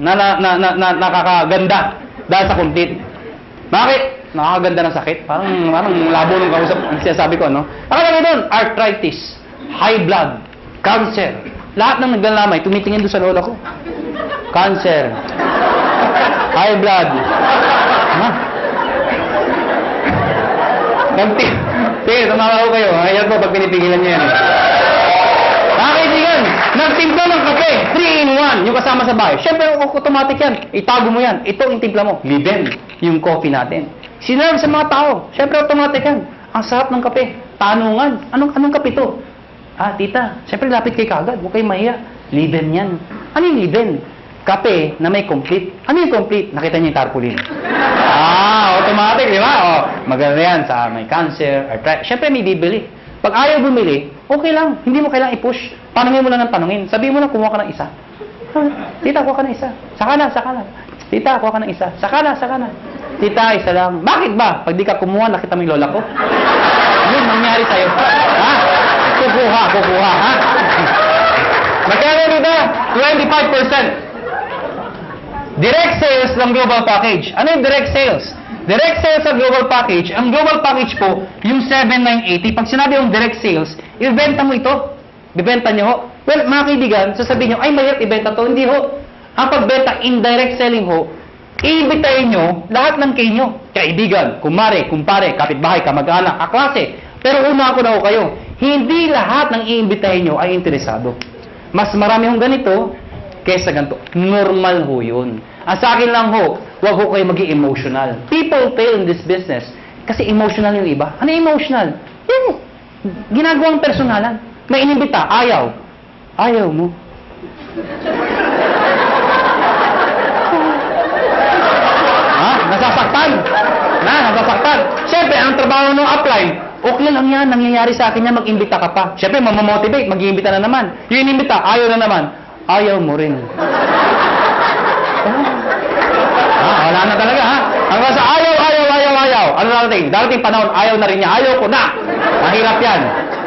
nakakaganda dahil sa complete. Bakit? Nakakaganda ng sakit. Parang labo ng kausap. Ang sinasabi ko, ano? Nakalagay doon, arthritis, high blood, cancer. Lahat ng naglalamay, tumitingin doon sa lola ko. Cancer, high blood. Sige, tumawa ko kayo. Ayan po pag pinipigilan niyo yan. Kaibigan, nagtimpla ng kape, 3-in-1, yung kasama sa bahay. Siyempre, automatic yan. Itago mo yan. Ito yung timpla mo. Liben, yung coffee natin. Sinerve sa mga tao. Siyempre, automatic yan. Ang sarap ng kape. Tanungan. Anong kape to? Tita, siyempre, lapit kay kagad. Huwag kayo mahiya. Liben yan. Ano yung liben? Kape na may complete. Ano yung complete? Nakita niyo yung tarpaulin. Automatic, di ba? Maganda yan sa may cancer, arthritis. Siyempre, may bibili. Pag ayaw bumili, okay lang. Hindi mo kailangang i-push. Tanungin mo lang ng tanungin. Sabihin mo lang, kumuha ka ng isa. Tita, kuha ka ng isa. Saka na. Tita, kuha ka ng isa. Saka na. Tita, isa lang. Bakit ba? Pag di ka kumuha, nakita mo yung lola ko. Yun, nangyari sa'yo. Kukuha, ha? Magkano dito? 25%. Direct sales ng global package. Ano yung direct sales? Direct sales sa global package, ang global package po, yung 7,980, pag sinabi yung direct sales, ibenta mo ito. Bibenta nyo ho. Well, mga kaibigan, sasabihin nyo, ay mahirap ibenta to. Hindi ho. Ang pagbenta, indirect selling ho, iimbitahin nyo lahat ng kayo. Kaibigan, kumare, kumpare, kapitbahay, kamag-anak, kaklase. Pero una ako na ho kayo, hindi lahat ng iimbitahin nyo ay interesado. Mas marami hong ganito kaysa ganito. Normal ho yun. Ang sa akin lang ho, huwag ho kayo maging emotional. People fail in this business kasi emotional yung iba. Ano emotional? Yung ginagawang personalan. May inimbita, ayaw. Ayaw mo. Nasasaktan. Nasasaktan. Siyempre, ang trabaho ng upline, okay lang yan, nangyayari sa akin yan, mag-imbita ka pa. Siyempre, mamamotivate, mag-iimbita na naman. Yung inimbita, ayaw na naman. Ayaw mo rin. Wala na talaga, ha? Hanggang sa ayaw. Ano darating panahon, ayaw na rin niya. Ayaw ko na. Mahirap yan.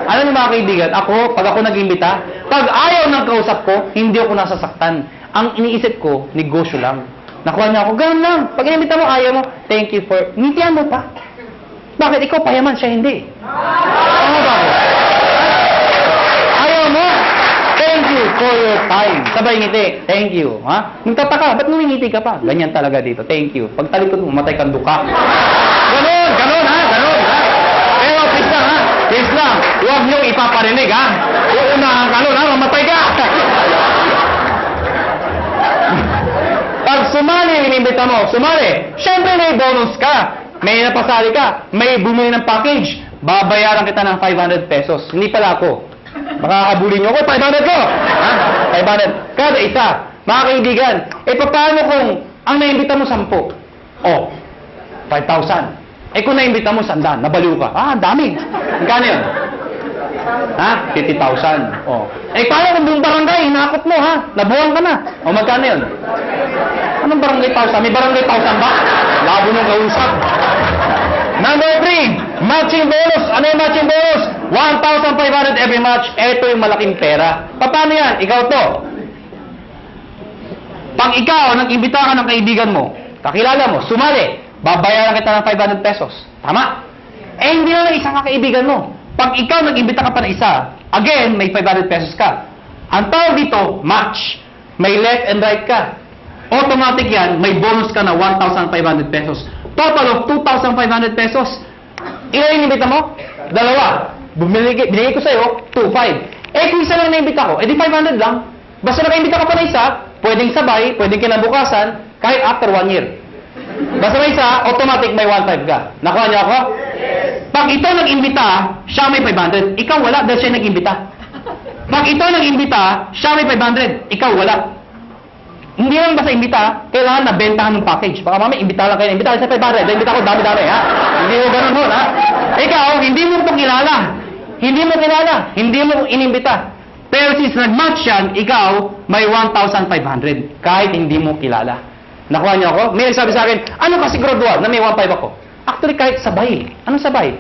Alam niyo mga kaibigan, pag ako nag-imbita, pag ayaw ng kausap ko, hindi ako nasasaktan. Ang iniisip ko, negosyo lang. Nakuha niya ako, ganun lang. Pag inimbita mo, ayaw mo, thank you for... Ngitian mo pa. Bakit ikaw payaman, siya hindi? Ano ba? Ayaw mo? Thank you for your time. Sabay ngiti. Thank you. Ha? Nagtataka, ba't ngumingiti ka pa? Ganyan talaga dito. Thank you. Pag talikod mo, matay kang duka. Ganun, ha? Pero, please lang, ha? Please lang. Huwag niyong ipaparinig, ha? Uunahan ka nun, ha? Mamatay ka. Pag sumali, inimbita mo, siyempre may bonus ka. May napasali ka. May bumili ng package. Babayaran kita ng 500 pesos. Hindi pala ako. Makakabulin nyo ako, 500 ko! Ha? 500. Kada isa. Mga kaibigan, paano kung ang naimbita mo 10? 5,000. Kung naimbita mo 100, nabaliw ka. Dami. Magkano yun? 50,000. Paano kung buong barangay, hinakot mo, ha? Nabuwang ka na. Magkano yun? Anong barangay 1,000? May barangay 1,000 ba? Labo nung kausap. Number 3, matching bonus. Ano yung matching bonus? 1,500 every match. Ito yung malaking pera. Paano yan? Ikaw to. Pag ikaw, nag-imbita ka ng kaibigan mo, kakilala mo, sumali, babayaran kita ng 500 pesos. Tama? Hindi na lang isang kakaibigan mo. Pag ikaw nag-imbita ka pa ng isa, again, may 500 pesos ka. Ang tawag dito, match. May left and right ka. Automatic yan, may bonus ka na 1,500 pesos. Total of 2,500 pesos. Ilan yung imbita mo? 2. Binigay ko sa'yo, 2,500. Kung isa lang na-imbita ko, di 500 lang. Basta naka-imbita ka pa na isa, pwedeng sabay, pwedeng kinabukasan, kahit after 1 year. Basta may isa, automatic may 1,500 ka. Nakuha niyo ako? Pag ito nag-imbita, siya may 500. Ikaw wala dahil siya nag-imbita. Pag ito nag-imbita, siya may 500. Ikaw wala. Hindi lang basta imbita, kailangan na bentahan ng package. Baka mami, imbita lang kayo. Imbita sa 500. Imbita ko dami-dami, ha? Hindi mo ganun ho, ha? Ikaw, hindi mo ito kilala. Hindi mo inimbita. Pero since nag-match yan, ikaw, may 1,500. Kahit hindi mo kilala. Nakuha niyo ako? May nagsabi sa akin, ano ka siguraduhan na may 1,500 ako? Actually, kahit sabay. Anong sabay?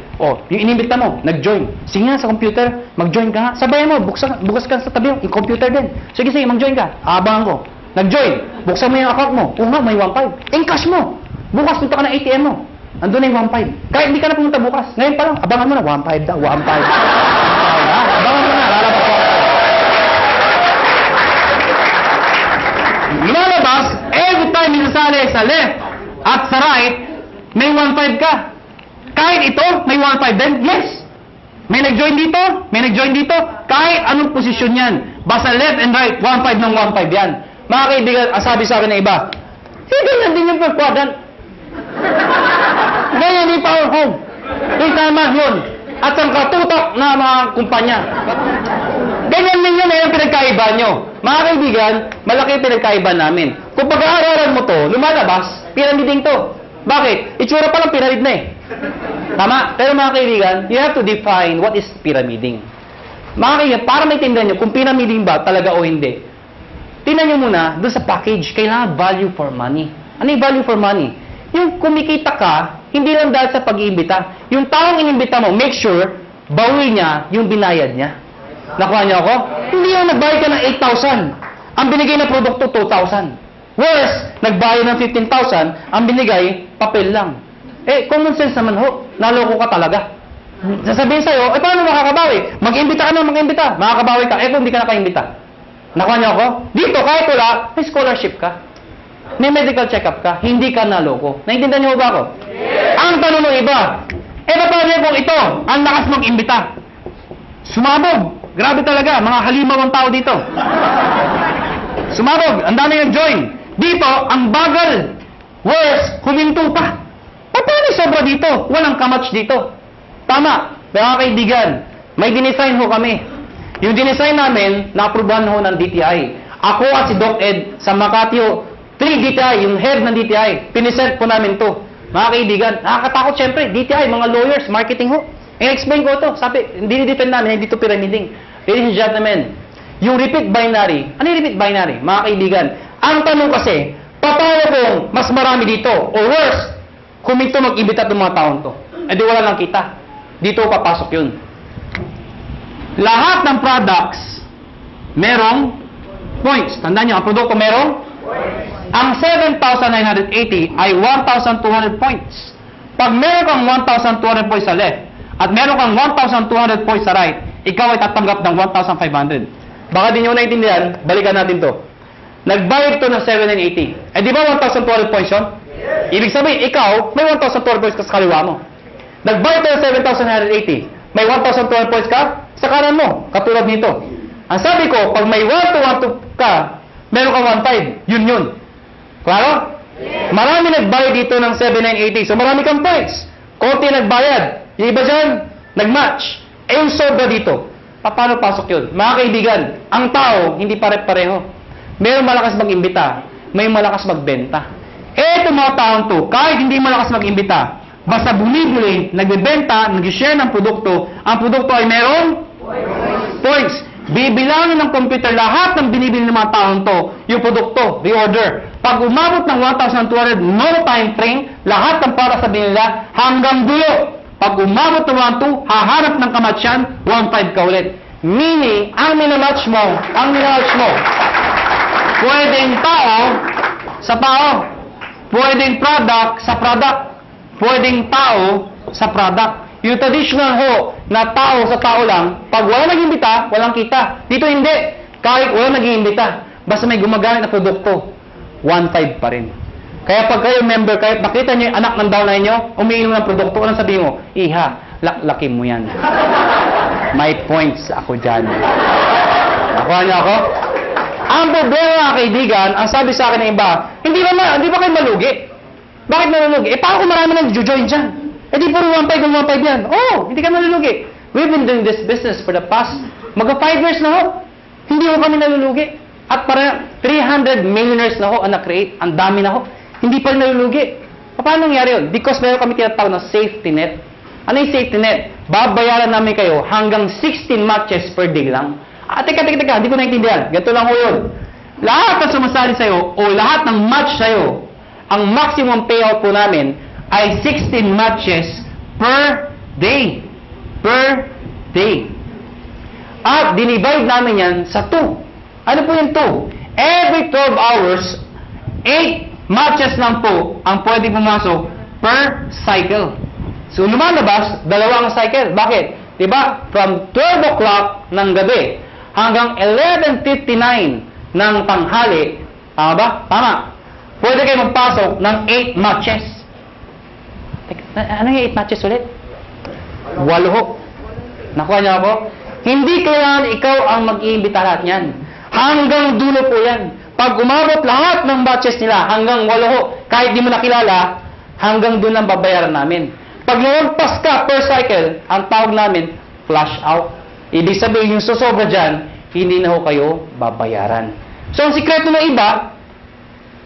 Yung inimbita mo, nag-join. Sige nga sa computer, mag-join ka nga. Sabayan mo, bukas ka sa tabi, yung computer din. Sige, mag-join ka. Abangan ko. Nag-join. Buksan mo yung account mo. Oo nga, may 1.5. Encash mo. Bukas punta ka ng ATM mo. Andun na yung 1.5. Kahit hindi ka na pumunta bukas. Ngayon pa lang, abangan mo na. 1.5 daw. 1.5. Abangan mo na. Lalabas ko. Lumalabas, every time minasali sa left at sa right, may 1.5 ka. Kahit ito, may 1.5 din. Yes. May nag-join dito, may nag-join dito. Kahit anong posisyon yan. Basta left and right, 1.5 ng 1.5 yan. Mga kaibigan, ang sabi sa akin ng iba, ganyan din yung per quadrant. Ganyan din power home. Yung tama yun. At ang katutok na mga kumpanya. Ganyan din yun yung pinagkaiba nyo. Mga kaibigan, malaki yung pinagkaiba namin. Kung pag-aaralan mo to, lumalabas, pyramiding to. Bakit? Itsura pa lang pyramid na eh. Tama? Pero mga kaibigan, you have to define what is pyramiding. Mga kaibigan, para maintindihan nyo kung pyramiding ba talaga o hindi, tingnan nyo muna doon sa package, kailangan value for money. Ano yung value for money? Yung kumikita ka, hindi lang dahil sa pag-iimbita. Yung taong inimbita mo, make sure, bawi niya yung binayad niya. Nakuha niyo ako? Hindi yung nagbayad ka ng 8,000. Ang binigay na produkto, 2,000. Worse, nagbayad ng 15,000, ang binigay, papel lang. Eh, common sense naman ho, naloko ka talaga. Sasabihin sa'yo, eh paano makakabawi? Mag-imbita ka na, mag-imbita. Makakabawi ka, eh kung hindi ka nakaimbita. Nakuha niyo ako? Dito, kahit wala, may scholarship ka. May medical check-up ka, hindi ka naloko. Naintindihan niyo ba ako? Yes. Ang tanong ng iba, eh paano kung ito, ang lakas mag-imbita? Sumabog. Grabe talaga, mga halimaw ang tao dito. Sumabog, ang dami yung join. Dito, ang bagal. Worse, huminto pa. Paano sobra dito? Walang kamatch dito. Tama, mga kaibigan, may dinesign ho kami. Yung dinesign namin, na-aprobahan ho ng DTI. Ako at si Doc Ed sa Makati ho, 3 DTI, yung head ng DTI, pinisent po namin to. Mga kaibigan, nakakatakot syempre, DTI, mga lawyers, marketing ho. I-explain ko to, sabi, hindi ni-defend namin, hindi to pyramiding. Ladies and gentlemen, yung repeat binary, ano yung repeat binary? Mga kaibigan, ang tanong kasi, paano kung mas marami dito, or worse, kumito mag-ibita itong mga taon to? Eh di wala lang kita. Dito papasok yun. Lahat ng products, merong points. Tandaan nyo, ang produkto merong points. Ang 7,980 ay 1,200 points. Pag meron kang 1,200 points sa left, at meron kang 1,200 points sa right, ikaw ay tatanggap ng 1,500. Baka di nyo naintindihan, balikan natin to. Nagbayad to ng 7,980. Eh di ba 1,200 points yun? Ibig sabihin, ikaw, may 1,200 points ka sa kaliwa mo. Nagbayad to ng 7,980. May 1,200 points ka sa kanan mo, katulad nito. Ang sabi ko, pag may 1,200 ka, meron kang 1,500. Yun. Klaro? Yes. Marami nagbayad dito ng 7,980. So marami kang points. Konti nagbayad. Yung iba dyan, nagmatch. Eh yung sobra dito. Paano pasok yun? Mga kaibigan, ang tao, hindi pare-pareho. Mayroong malakas mag-imbita, may malakas magbenta. Eh itong mga taong to, kahit hindi malakas mag-imbita, basta bumibili, nagbebenta, nag-share ng produkto, ang produkto ay mayroong points. Bibilangin ng computer lahat ng binibili ng mga taong to, yung produkto, reorder. Pag umabot ng 1,200, no time frame, lahat ng para sa binila hanggang dulo. Pag umabot ng 1,200, haharap ng kamatsyan, 1,500 ka ulit. Meaning, ang minamatch mo, pwedeng tao sa tao, pwedeng product sa product, pwedeng tao sa product. Yung traditional ho, na tao sa tao lang, pag wala nag-imbita, walang kita. Dito hindi. Kahit wala nag-imbita, basta may gumagamit na produkto, 1,500 pa rin. Kaya pag kayo member, kahit nakita nyo yung anak ng downline nyo, umiinom ng produkto, anong sabihin mo? Iha, laklakin mo yan. May points ako dyan. Nakuha niyo ako? Ang problema mga kaibigan, ang sabi sa akin ng iba, hindi ba kayo malugi? Bakit malulugi? Eh paano kung marami nang join dyan? Eh di puro 1,500 yan. Oh, hindi ka malulugi. We've been doing this business for the past, mag 5 years na ho. Hindi ho kami nalulugi. At para 300 millionaires na ho ang na-create. Ang dami na ho. Hindi pa rin nalulugi. Paano nangyari yun? Because meron kami tinatawag na safety net. Ano yung safety net? Babayaran namin kayo hanggang 16 matches per day lang. Teka, hindi ko naintindihan. Ganito lang ho yun. Lahat na sumasali sa'yo o lahat ng match sa'yo, ang maximum payout po namin ay 16 matches per day. Per day. At dinivide namin yan sa 2. Ano po yung 2? Every 12 hours, 8 matches lang po ang pwede pumasok per cycle. So, lumalabas, dalawang cycle. Bakit? Diba? From 12 o'clock ng gabi hanggang 11:59 ng tanghali. Tama ba? Tama. Pwede kayo magpasok ng 8 matches. Ano yung 8 matches ulit? 8 ho. Nakuha niyo ako? Hindi kailangan ikaw ang mag-iimbita lahat niyan. Hanggang dulo po yan. Pag umabot lahat ng matches nila, hanggang 8 ho, kahit di mo nakilala, hanggang doon ang babayaran namin. Pag lumagpas ka per cycle, ang tawag namin, flush out. Ibig sabihin, yung susobra dyan, hindi na ho kayo babayaran. So, ang sikreto ng iba,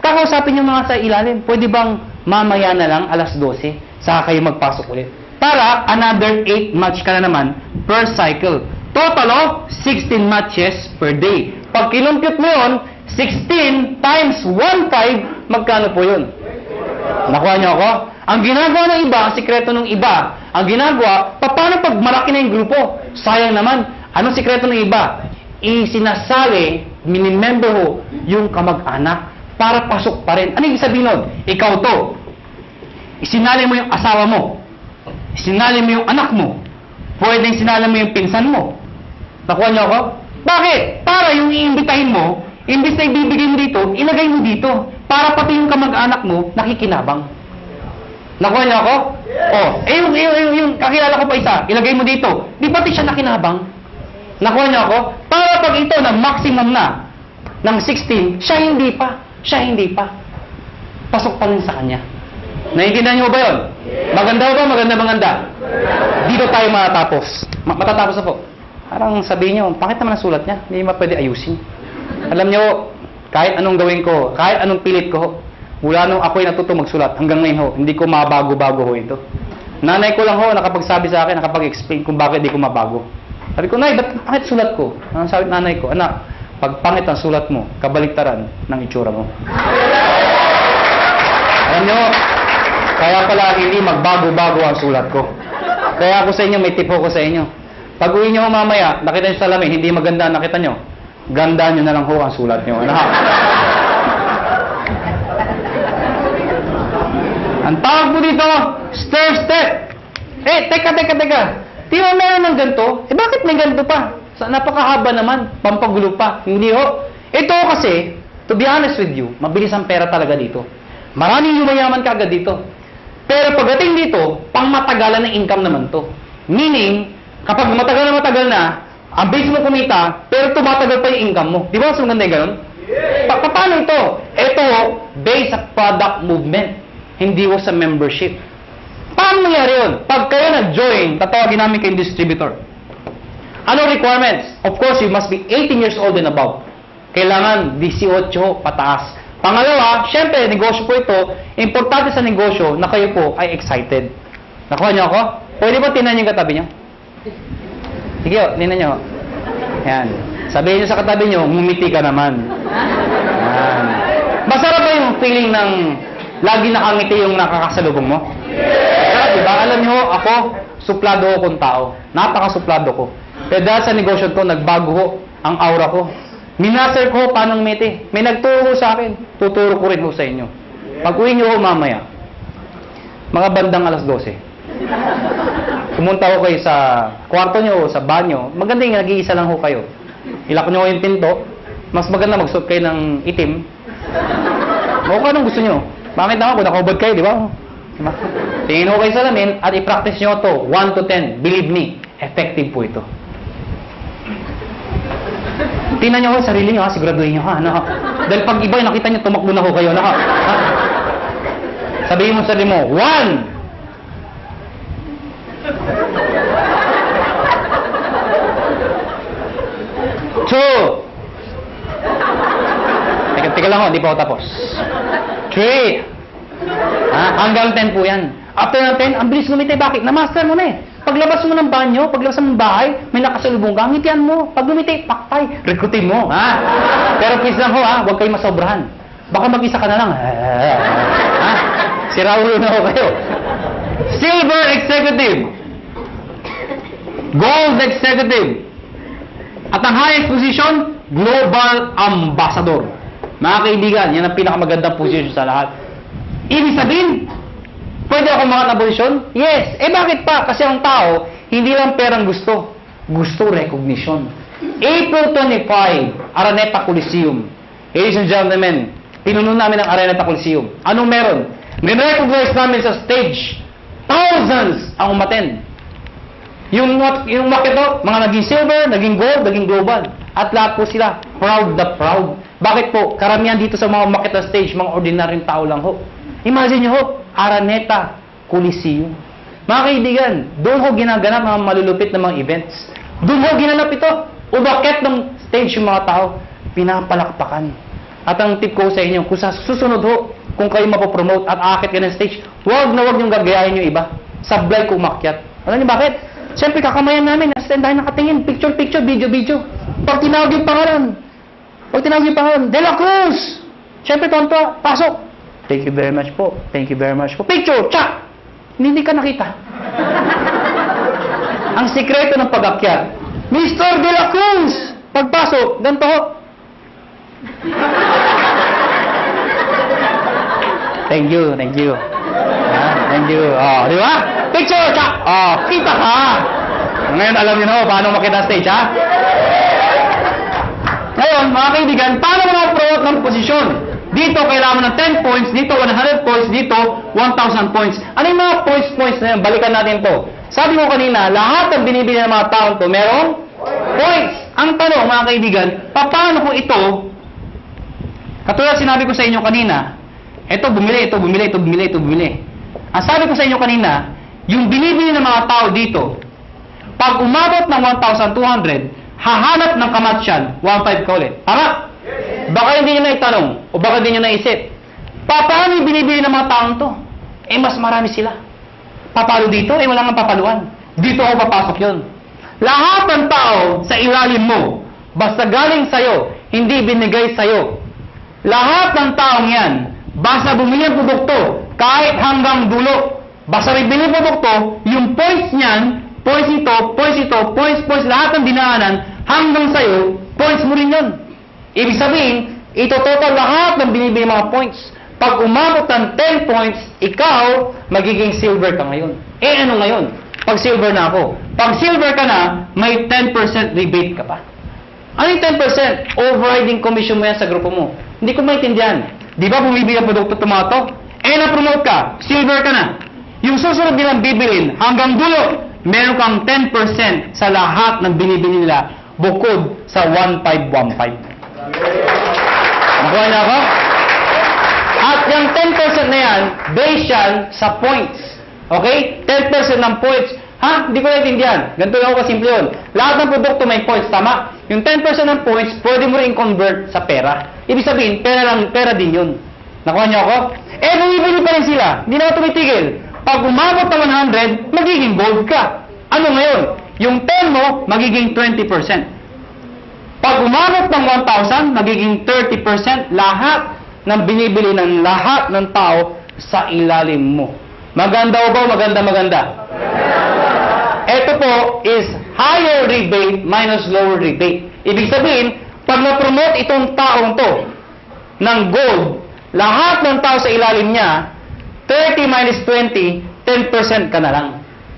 kakausapin yung mga sa ilalim. Pwede bang mamaya na lang, alas 12, saka kayo magpasok ulit. Para another 8 match ka na naman per cycle. Total of 16 matches per day. Pag kinumpute mo yun, 16 times 1.5, magkano po yun? Nakuha niyo ako? Ang ginagawa ng iba, ang sikreto ng iba, ang ginagawa, paano pag malaki na yung grupo? Sayang naman. Anong sikreto ng iba? Isinasali, minimember ho, yung kamag-anak para pasok pa rin. Ano yung sabihin nun? Ikaw to. Isinali mo yung asawa mo. Isinali mo yung anak mo. Pwedeng sinali mo yung pinsan mo. Nakuha niyo ako? Bakit? Para yung iimbitahin mo, imbis na ibibigay mo dito, ilagay mo dito. Para pati yung kamag-anak mo, nakikinabang. Nakuha niyo ako? Oh, yung kakilala ko pa isa, ilagay mo dito. Di pati siya nakinabang? Nakuha niyo ako? Para pag ito na maximum na, ng 16, siya hindi pa. Siya hindi pa. Pasok pa rin sa kanya. Naiintindihan niyo ba yun? Maganda ba? Maganda. Dito tayo matatapos. Matatapos na po. Parang sabihin niyo, bakit naman ang sulat niya? Hindi ma pwede ayusin. Alam niyo, kahit anong gawin ko, kahit anong pilit ko, mula nung ako'y natuto magsulat, hanggang ngayon ho, hindi ko mabago-bago ho ito. Nanay ko lang ho, nakapagsabi sa akin, nakapag-explain kung bakit hindi ko mabago. Sabi ko, Nay, ba't pangit sulat ko? Ang sabi nanay ko, anak, pag pangit ang sulat mo, kabaliktaran ng itsura mo. Alam niyo, kaya pala hindi magbago-bago ang sulat ko. Kaya ako sa inyo, may tip ko sa inyo. Pag uwi niyo mamaya, nakita niyo sa salamin, hindi maganda, nakita niyo, ganda niyo na lang ho ang sulat niyo. Ano ha? Ang tawag po dito, stair step. Teka. Di ba meron ng ganito? Bakit may ganito pa? Napakahaba naman, pampagulo pa. Hindi ho. Ito kasi, to be honest with you, mabilis ang pera talaga dito. Maraming yumayaman ka agad dito. Pero pagdating dito, pangmatagalan ng income naman to. Meaning, kapag matagal na, ang base mo kumita, pero tumatagal pa yung income mo. Di ba mas maganda yung ganun? Paano ito? Ito, based sa product movement. Hindi ho sa membership. Paano nangyari yun? Pag kayo nag-join, tatawagin namin kayong distributor. Ano requirements? Of course, you must be 18 years old and above. Kailangan 18 pataas. Pangalawa, syempre, negosyo po ito. Importante sa negosyo na kayo po ay excited. Nakuha niyo ako? Pwede ba tinan yung katabi niyo? Sige, tinan niyo. Yan. Sabihin niyo sa katabi niyo, ngumiti ka naman. Yan. Masarap ba yung feeling ng lagi nakangiti yung nakakasalubong mo? Sarap, diba? Alam niyo, ako, suplado ko kung tao. Napaka-suplado ko. Pero dahil sa negosyo ko, nagbago ko ang aura ko. Minaster ko paano ngumiti. May nagturo sa akin. Tuturo ko rin ho sa inyo. Pag-uwi niyo ho mamaya, mga bandang alas 12. Pumunta ko kayo sa kwarto niyo o sa banyo. Maganda yung nag-iisa lang ho kayo. Ilak niyo yung pinto. Mas maganda magsuot kayo ng itim. O kung anong gusto niyo. Bakit naman kung nakahubad kayo, di ba? Tingin ho kayo sa lamin at i-practice nyo to 1 to 10. Believe me, effective po ito. Tingnan nyo ho sarili nyo ha, siguraduhin nyo ha. Ano, ha? Dahil pag iba nakita nyo, tumakbo na ho kayo. Ano, ha? Sabihin mo sa sarili mo, 1! Teka lang ho, di pa ako tapos. 3. Hanggang 10 po yan. After ng 10, ang bilis ngumiti. Bakit? Na-master mo na eh. Paglabas mo ng banyo, paglabas mo ng bahay, may nakasalubong ka, ngitian mo. Pag lumiti, paktay, rekrutin mo. Pero please lang ho, huwag kayo masobrahan. Baka mag-isa ka na lang. Sira ulo na ho kayo. Silver Executive. Gold Executive. At ang highest position, Global Ambassador. Mga kaibigan, yan ang pinakamagandang posisyon sa lahat. Ibig sabihin, pwede ako umangat na posisyon? Yes. Bakit pa? Kasi ang tao, hindi lang perang gusto. Gusto recognition. April 25, Araneta Coliseum. Ladies and gentlemen, pinuno namin ang Araneta Coliseum. Anong meron? Recognize namin sa stage. Thousands ang umaten. Yung umakit to, mga naging silver, naging gold, naging global. At lahat po sila, proud na proud. Bakit po? Karamihan dito sa mga umakit na stage, mga ordinaryong tao lang ho. Imagine nyo ho, Araneta Coliseum. Mga kaibigan, doon ho ginaganap mga malulupit na mga events. Doon ho ginanap ito. Umakit ng stage yung mga tao. Pinapalakpakan. At ang tip ko sa inyo, kung sa susunod ho, kung kayo mapopromote at aakit ka ng stage, huwag na huwag niyong gagayahin yung iba. Sablay kung umakyat. Alam niyo bakit? Siyempre, kakamayan namin. Nasa tayo nakatingin. Picture, video. Pag tinawag yung pangalan. De La Cruz! Siyempre, tonto. Pasok. Thank you very much po. Picture! Tsak! Hindi ka nakita. Ang sikreto ng pag-akyat, Mr. De La Cruz! Pagpasok, ganito ho. Thank you. Thank you. Oh, di ba? Picture! Tsak! Oh, kita ka! Ngayon, alam niyo na paano makita stage, ha? Ngayon, mga kaibigan, paano mo na-promote ng posisyon? Dito, kailangan mo ng 10 points. Dito, 100 points. Dito, 1,000 points. Ano yung mga points na yan? Balikan natin to. Sabi ko kanina, lahat ng binibili ng mga taon to, merong points. Ang tanong, mga kaibigan, paano kung ito, katulad sinabi ko sa inyo kanina, ito bumili. Ang sabi ko sa inyo kanina, yung binibili ng mga tao dito, pag umabot ng 1,200, hahanap ng kamatsyan, 1,500 ka ulit. Tama? Baka hindi nyo na itanong, o baka hindi nyo naisip, paano yung binibili ng mga taong to? Mas marami sila. Papalo dito, wala nga papaluan. Dito ako papasok yun. Lahat ng tao sa ilalim mo, basta galing sa'yo, hindi binigay sa'yo. Lahat ng taong yan, basta bumili ang produkto, kahit hanggang dulo, basta may bili produkto, yung points niyan, points ito, lahat ng dinaanan, hanggang sa'yo, points mo rin yun. Ibig sabihin, ito total lahat ng binibili mga points. Pag umabot ng 10 points, ikaw, magiging silver ka ngayon. Ano ngayon? Pag silver na ako. Pag silver ka na, may 10% rebate ka pa. Ano yung 10%? Overriding commission mo yan sa grupo mo. Hindi ko maintindihan. Di ba bumibili ang produkto tomato? Na-promote ka, silver ka na. Yung susunod nilang bibilin, hanggang dulo, meron kang 10% sa lahat ng binibili nila bukod sa 1,515. Nakuha niyo ako? At yung 10% na yan, based yan sa points. Okay? 10% ng points. Ha? Hindi ko naintindihan. Ganito lang ako kasimple yun. Lahat ng produkto may points, tama? Yung 10% ng points, pwede mo rin convert sa pera. Ibig sabihin, pera din yun. Nakuha niyo ako? Bumibili pa rin sila. Hindi na ako tumitigil. Pag umabot ng 100, magiging gold ka. Ano ngayon? Yung 10 mo, magiging 20%. Pag umabot ng 1,000, magiging 30% lahat ng binibili ng lahat ng tao sa ilalim mo. Maganda o ba? Maganda. Ito po is higher rebate minus lower rebate. Ibig sabihin, pag na-promote itong taong to ng gold, lahat ng tao sa ilalim niya, 30 minus 20, 10% ka na lang.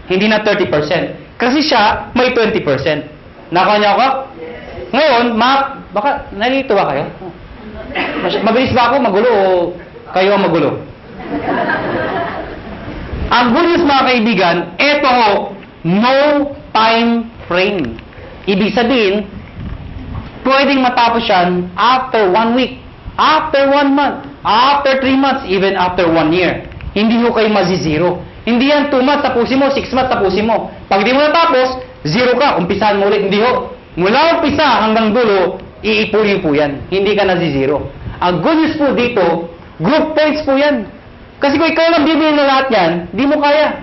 Hindi na 30%. Kasi siya, may 20%. Nakuha niyo ako? Ngayon, baka nalilito ba kayo? Mabilis ba ako magulo o kayo ang magulo? Ang good news, mga kaibigan, ito ho, no time frame. Ibig sabihin, pwedeng matapos yan after 1 week, after 1 month, after 3 months, even after 1 year. Hindi ho kayo mazizero. Hindi yan 2 months tapusin mo, 6 months tapusin mo. Pag di mo natapos, 0 ka, umpisahan mo ulit. Hindi ho. Mula umpisa hanggang dulo, iipunin po yan. Hindi ka nazizero. Ang good news po dito, group points po yan. Kasi kung ikaw lang bibili na lahat yan, di mo kaya.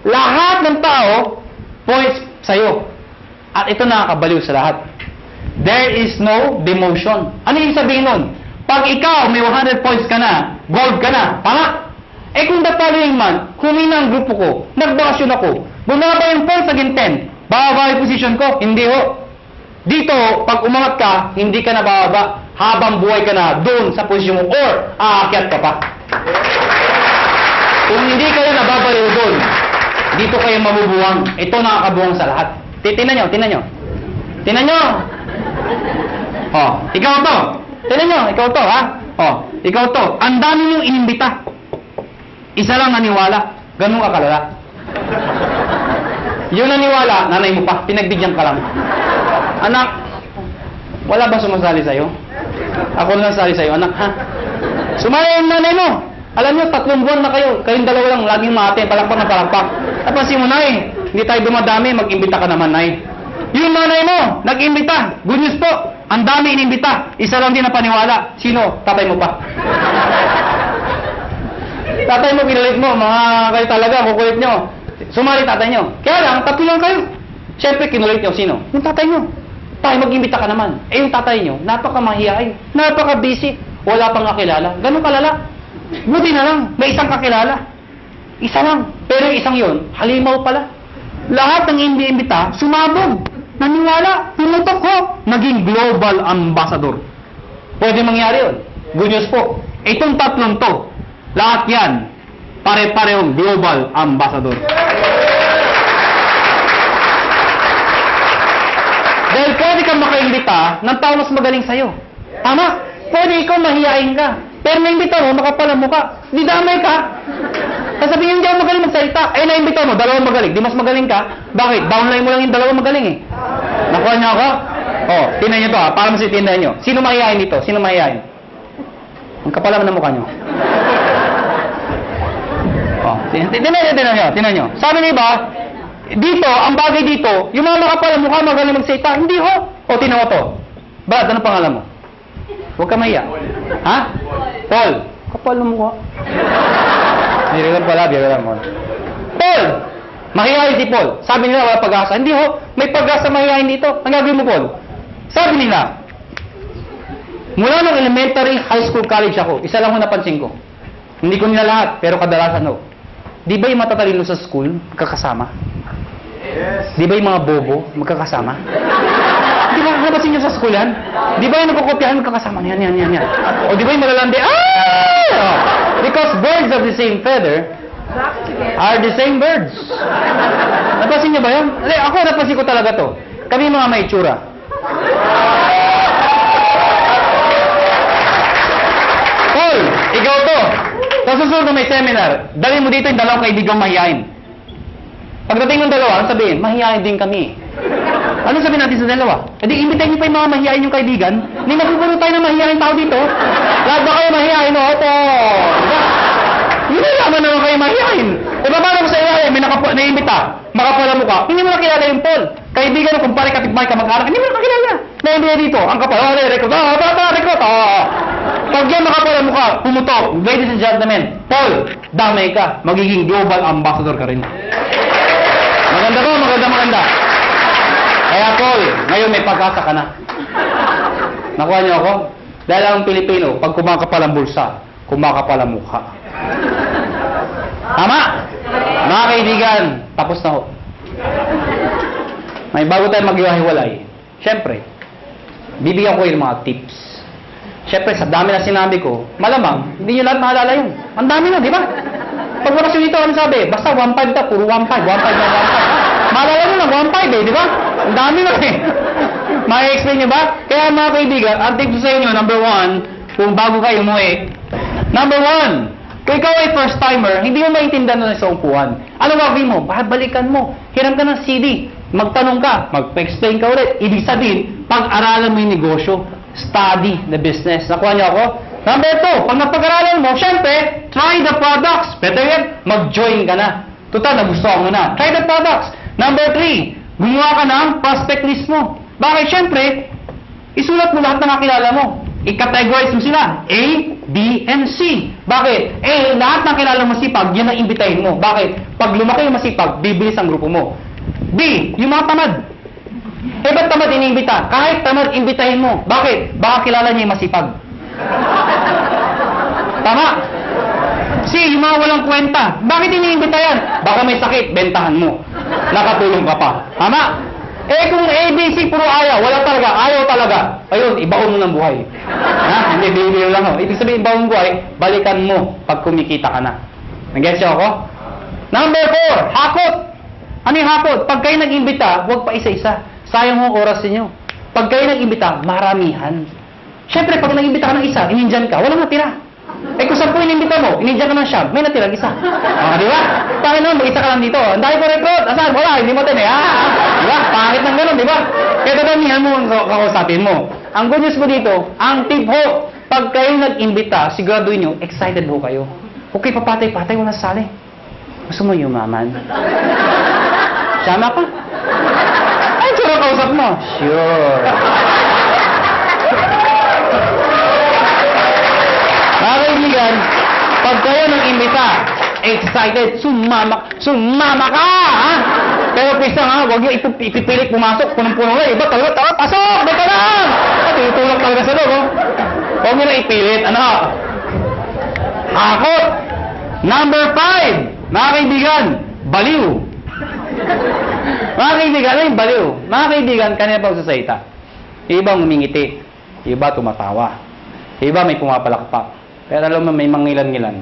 Lahat ng tao, points sa'yo. At ito nakakabaliw sa lahat. There is no demotion. Ano yung sabihin nun? Pag ikaw may 100 points ka na, gold ka na, tama? Kung the following month, humina ang grupo ko, nagbakasyon ako, bumaba yung points naging 10, bababa yung position ko, hindi ho. Dito, pag umangat ka, hindi ka nabababa. habang buhay ka na doon sa posisyon mo or aakyat ka pa. Kung hindi kayo nababaliw doon, dito kayo mabubuwang. Ito nakakabuwang sa lahat. Tingnan nyo, tingnan nyo. Tingnan nyo. Oh, ikaw to. Tingnan nyo, ikaw to, ha? Oh, ikaw to. Ang dami nyo inimbita. Isa lang naniwala. Ganun ka kalala. Yung naniwala, nanay mo pa. Pinagbigyan ka lang. Anak, wala ba sumasali sa'yo? Ako lang sali sa'yo, anak, ha? Sumali yung nanay mo. Alam nyo, 3 buwan na kayo. Kayong dalawa lang, laging mate, palakpak na palakpak. Napansin mo, nay, hindi tayo dumadami, mag-imbita ka naman, nay. Yung nanay mo, nag-imbita. Good news po, ang dami inimbita. Isa lang din na paniwala. Sino? Tatay mo pa. Tatay mo, kinulit mo. Mga kayo talaga, kukulit nyo. Sumali tatay nyo. Kaya lang, 3 lang kayo. Siyempre, kinulit nyo. Sino? Yung tatay nyo. Tayo, mag-imbita ka naman. Eh, yung tatay nyo, napaka-mahihain. Napaka-busy. Wala pang kakilala. Ganun kalala. Buti na lang, may isang kakilala. Isa lang. Pero yung isang yun, halimaw pala. Lahat ng imbita, sumabog. Naniwala, pumutok ko. Naging global ambassador. Pwede mangyari yun. Good news po. Itong 3 to, lahat yan, pare-parehong global ambassador. Dahil pwede kang makaimbita ng tao mas magaling sa'yo. Tama? Pwede ikaw mahihain ka. Pero naimbita mo, makapal ang mukha. Di damay ka. Sasabihin, hindi ako magaling magsalita. Eh, naimbita mo, 2 magaling. Di mas magaling ka. Bakit? Downline mo lang yung 2 magaling eh. Nakuha niyo ako? Oh, tingnan niyo to ha. Para masitindahan niyo. Sino mahihain dito? Sino mahihain? Ang kapal naman ng mukha niyo. Oh, tingnan niyo. Sabi niyo ba, dito, ang bagay dito, yung mga makapal ang mukha magaling magsalita. Hindi ho. O, tingnan mo to. Brad, ano pangalan mo? Huwag ka mahiya. Ha? Paul. Kapal ng mukha. Biro lang pala, biro lang mo. Paul! Mahihayin si Paul. Sabi nila, wala pag-asa. Hindi ho, may pag-asa mahihayin dito. Ang gagawin mo, Paul? Sabi nila, mula nung elementary, high school, college ako, isa lang ho napansin ko. Hindi ko nila lahat, pero kadalasan ho. Di ba yung matatalino sa school, magkakasama? Yes. Di ba yung mga bobo, magkakasama? Di ba, napansin nyo sa school yan? Di ba yung nagkukopyahan, magkakasama? Yan. O di ba yung malalandi? Ah! Because birds of the same feather are the same birds. Napansin niyo ba yun? Ako, napansin ko talaga to. Kami mga may itsura. Paul, ikaw to. Sa susunod na may seminar, dali mo dito yung 2 kaibigang mahihain. Pagdating ng 2, ano sabihin? Mahihain din kami. Ano sabihin natin sa 2? E di, imbitahin niyo pa yung mga mahihain yung kaibigan. Hindi mapupuno tayo ng mahihain tao dito. Lahat ba kayo mahihain? Opo. Hindi naman naman kayo mahihain. E paano mo sa iyahin? May naimbita. Makapala mo ka. Hindi mo nakilala yung Paul. Kaibigan mo, kumpare kapitbahay ka mag-anak. Hindi mo nakilala. Naimbita dito. Ang kapal. Oh, record. Record. Pag yan makapala mo ka, pumutok. Ladies and gentlemen, Paul, damay ka. Magiging global ambassador ka rin. Maganda ko, maganda. Kaya Paul, ngayon may pag-asa ka na. Nakuha niyo ako? Dahil ang Pilipino, pag kumakapal ang bulsa, kumakapal ang mukha. Tama? Mga kaibigan, tapos na ho. May bago tayo maghiwa-hiwalay. Siyempre, bibigyan ko yung mga tips. Siyempre, sa dami na sinabi ko, malamang, hindi nyo lahat mahalala yun. Ang dami na, di ba? Pag wakas dito, ano sabi? Basta 1.5 ta, puro 1.5. Maalala nyo lang, 1.5 eh, di ba? Ang dami na eh. May-explain nyo ba? Kaya mga kaibigan, ang tip ko sa inyo, number 1, kung bago kayo umuwi, number 1, kung ikaw ay first timer, hindi mo maintindihan na sa upuan. Ano gagawin mo? Balikan mo. Hiram ka ng CD. Magtanong ka. Mag-explain ka ulit. Ibig sabihin, pag-aralan mo yung negosyo. Study the business. Nakuha niyo ako? Number 2, pag napag-aralan mo, syempre, try the products. Better yet, mag-join ka na. Total, nagustuhan mo na. Try the products. Number 3, gumawa ka ng prospect list mo. Bakit? Syempre, isulat mo lahat ng nakilala mo. I-categorize mo sila. A, B, and C. Bakit? A, lahat ng kilala mo masipag, yun ang imbitahin mo. Bakit? Pag lumaki yung masipag, bibilis ang grupo mo. B, yung mga tamad. Eh, ba't tamad iniimbita? Kahit tamad, imbitahin mo. Bakit? Baka kilala niya yung masipag. Tama? C, yung mga walang kwenta. Bakit iniimbita yan? Baka may sakit, bentahan mo. Nakatulong ka pa. Tama? Eh kung ABC puro ayaw, wala talaga, ayaw talaga. Ayun, ibaon mo ng buhay. Ha? Hindi, bibiro lang ako. Ibig sabihin, ibaon buhay, balikan mo pag kumikita ka na. Nag-gets niyo ako? Number 4, hakot. Ano yung hakot? Pag kayo nag-imbita, huwag pa isa-isa. Sayang mo oras niyo. Pag kayo nag-imbita, maramihan. Siyempre, pag nag-imbita ka ng isa, inindyan ka, walang natira. Eh kung 10 inimbita mo, inindyan ka ng siyam, may natirang isa. Di ba? Pangit naman, mag-isa ka lang dito. Ang dahil ko recruit, asan? Wala, hindi mo din eh. Di ba? Pangit ng gano'n, di ba? Kaya dadamihan mo ang kakausapin mo. Ang good news mo dito, ang tip ho, pag kayo nag-imbita, siguraduhin nyo, excited ho kayo. Okay, papatay-patay, wala sali. Gusto mo yumaman? Sama ka? Ay, sure kausap mo. Sure. Mga kaibigan, pag kayo nang imbita, excited, sumama ka, ha? Pero please lang, ha, huwag nyo ipipilit pumasok, punong-puno na, iba talaga, pasok, dito lang! Tutulak talaga sa loob, oh. Huwag nyo na ipilit, ano? Hakot! Number 5, mga kaibigan, baliw. Mga kaibigan, ano yung baliw? Mga kaibigan, kanina pa sasalita. Iba ngumingiti, iba tumatawa, iba may pumapalakpak. Pero alam mo, may mangilan-ngilan.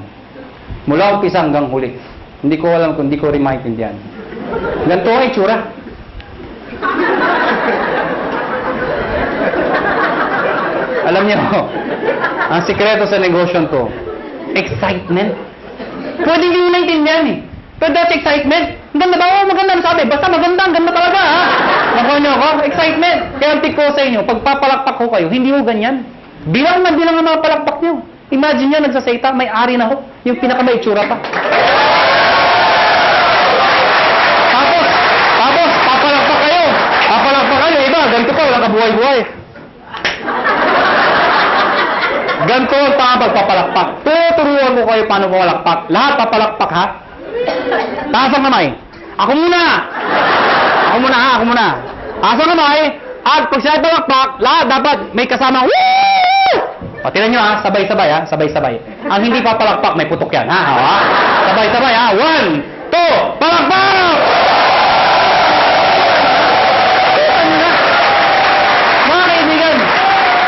Mula umpisa hanggang huli. Hindi ko alam kung hindi ko rin maintindihan. Ganito ay tsura. Alam niyo, ang sikreto sa negosyo to, excitement. Pwede hindi nyo naintindihan eh. Pero that's excitement. Ang ganda ba? Oo, maganda ang sabi. Basta maganda, ang ganda talaga ha. Nakuha niyo ako? Excitement. Kaya ang tip ko sa inyo, pag papalakpak ko kayo, hindi mo ganyan. Bilang ang mga palakpak niyo. Imagine nyo, nagsasayta, may ari na ho. Yung pinakamay tsura pa. Tapos, papalakpak kayo. Papalakpak kayo. Iba, ganito pa, walang kabuhay-buhay. Ganito ang pagpapalakpak. Tuturuan ko kayo paano papalakpak. Lahat papalakpak, ha? Taas ang kamay. Ako muna. Ako muna. Taas ang kamay. At pag siya palakpak, lahat dapat may kasama. Woo! O, tingnan nyo ha, sabay-sabay ha, sabay-sabay. Ang hindi papalakpak, may putok yan ha, sabay-sabay ha, 1, 2, palakpak! Mga kaibigan,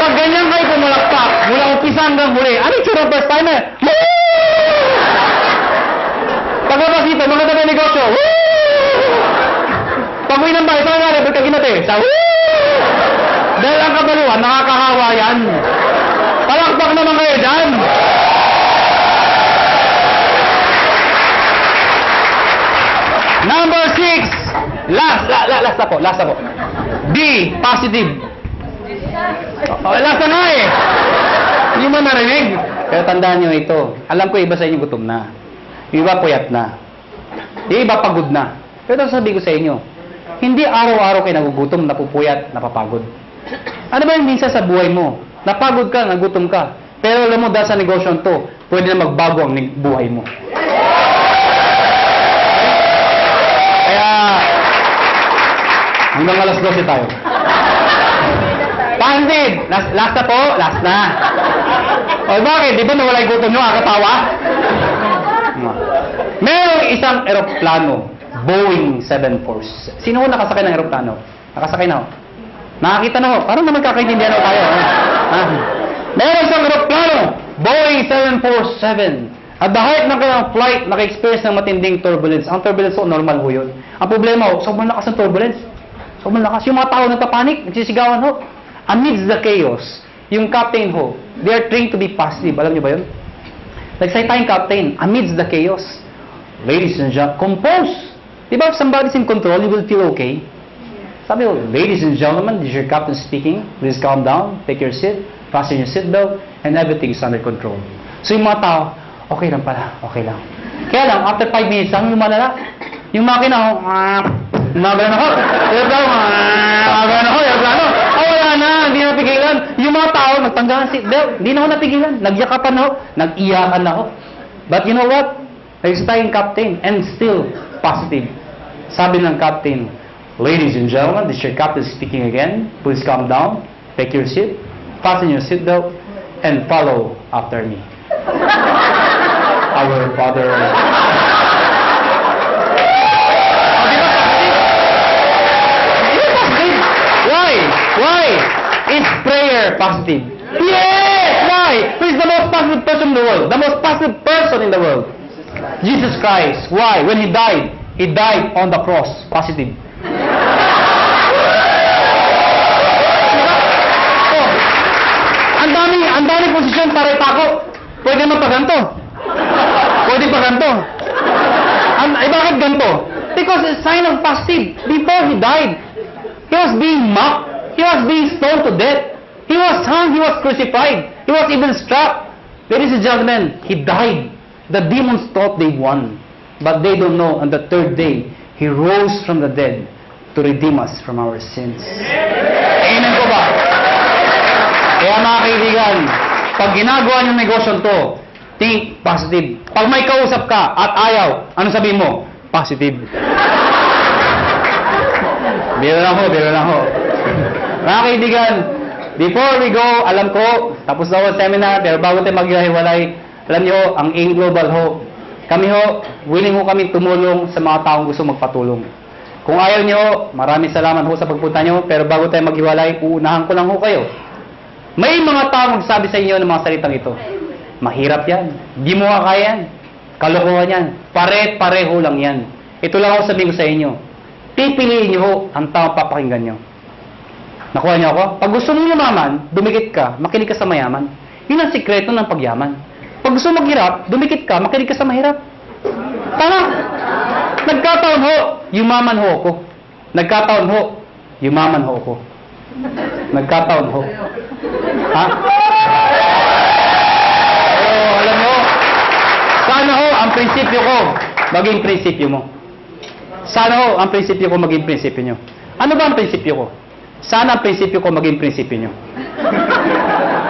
pag ganyan kayo pumalakpak, mula umpisa hanggang huli, ano yung tsura first timer? Paglabas dito, maganda na negosyo. Pag-uwi ng bahay, saan nga rin, pagka ginate? Sa dahil ang kabaluan, nakakahawa yan. Palakpak naman kayo dyan. Number 6. Last na po. D, positive. Last na nga eh. Hindi mo narinig. Pero tandaan nyo ito. Alam ko iba sa inyo gutom na. Iba puyat na. Iba pagod na. Pero sabi ko sa inyo, hindi araw-araw kayo nagugutom, napupuyat, napapagod. Ano ba yung minsan sa buhay mo? Napagod ka, nagutom ka. Pero alam mo, dahil sa negosyo to, pwede na magbago ang buhay mo. Kaya, hanggang alas 12 tayo. Pansin! Last na po? Last na. O bakit? Di ba nawala yung gutom nyo? Kakatawa? Merong isang eroplano, Boeing 747. Sino ho nakasakay ng eroplano? Nakasakay na ho? Nakakita na ho? Parang naman kakaintindihan ho tayo. Meron isang eroplano, Boeing 747. At the height ng kanyang flight, naka-experience ng matinding turbulence. Ang turbulence ho, normal ho yun. Ang problema ho, sobrang lakas ng turbulence. Sobrang lakas. Yung mga tao nagpapanik, nagsisigawan ho. Amidst the chaos, yung captain ho, they are trained to be positive. Alam niyo ba yun? Nagsalita yung captain, amidst the chaos. Ladies and gentlemen, compose. Diba if somebody's in control, you will feel okay. Sabi ko, ladies and gentlemen, this is your captain speaking. Please calm down, take your seat, fasten your seatbelt, and everything is under control. So yung mga tao, okay lang pala, okay lang. Kaya lang, after 5 minutes lang, yung malala. Yung makina, gumagano ako, aeroplano. Wala na, hindi na napigilan. Yung mga tao, nagtanggal ng seatbelt, hindi na ako napigilan. Nagyakapan na ako, nag-iyakan na ako. But you know what? Nagsalita yung captain, and still positive. Sabi ng captain, ladies and gentlemen, this is your captain speaking again. Please calm down, take your seat, fasten your seatbelt, and follow after me. Our Father. Why? Is prayer positive? Yes! Why? Who is the most positive person in the world? The most positive person in the world? Jesus Christ. Why? When He died on the cross. Positive. Oh, ang dami posisyon para ipako. Pwede mo pa ganito. Pwede pa ganito. Bakit ganito? Because it's a sign of positive. Before He died, He was being mocked. He was being stoned to death. He was hung. He was crucified. He was even struck. Ladies and gentlemen, He died. The demons thought they won. But they don't know, on the third day, He rose from the dead to redeem us from our sins. Amen ko ba? Kaya mga kaibigan, pag ginagawa niyong negosyo to, think positive. Pag may kausap ka at ayaw, ano sabihin mo? Positive. Biro lang ho. Mga kaibigan, before we go, alam ko, tapos na ang seminar, pero bago tayo maghiwalay, alam niyo, ang AIM Global ho, kami ho, willing ho kami tumulong sa mga taong gusto magpatulong. Kung ayaw niyo, maraming salamat ho sa pagpunta niyo, pero bago tayo maghiwalay, uunahan ko lang ho kayo. May mga taong magsabi sa inyo ng mga salitang ito. Mahirap yan. Di mo kaya yan. Kalokohan yan. Pare-pareho lang yan. Ito lang ako sabihin ko sa inyo. Pipiliin niyo ho ang taong papakinggan niyo. Nakuha niyo ako? Pag gusto mo yumaman, dumikit ka, makinig ka sa mayaman. Yun ang sikreto ng pagyaman. Pag gusto maghirap, dumikit ka, makinig ka sa mahirap. Tama. Nagkataon ho, yumaman ho ako. Nagkataon ho, yumaman ho ako. Nagkataon ho. Ha? Oh, alam mo, sana ho ang prinsipyo ko maging prinsipyo mo. Sana ho ang prinsipyo ko maging prinsipyo nyo. Ano ba ang prinsipyo ko? Sana ang prinsipyo ko maging prinsipyo nyo.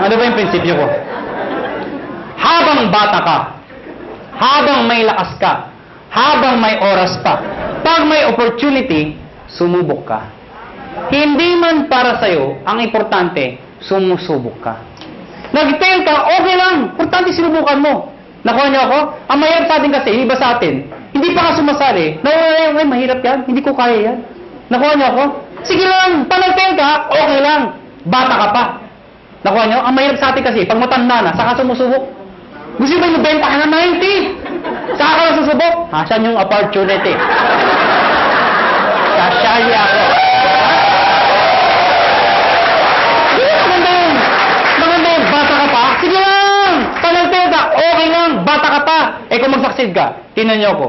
Ano ba yung prinsipyo ko? Habang bata ka, habang may lakas ka, habang may oras pa, pag may opportunity, sumubok ka. Hindi man para sa'yo, ang importante, sumusubok ka. Nag-fail ka, okay lang. Importante sinubukan mo. Nakuha niyo ako? Ang mahirap sa atin kasi, iba sa atin, hindi pa ka sumasali. Ay, mahirap yan. Hindi ko kaya yan. Nakuha niyo ako? Sige lang. Pag nag-fail ka, okay lang. Bata ka pa. Nakuha niyo? Ang mahirap sa atin kasi, pag matanda na, saka sumusubok. Gusto ba yung benta ka na 90? Saka ka na susubok? Asan yung opportunity? Kasyahi ako. Maganda yun. Bata ka pa? Sige lang. Pag nag-fail ka, okay lang. Bata ka pa. Eh kung mag-succeed ka, tinan niyo ako.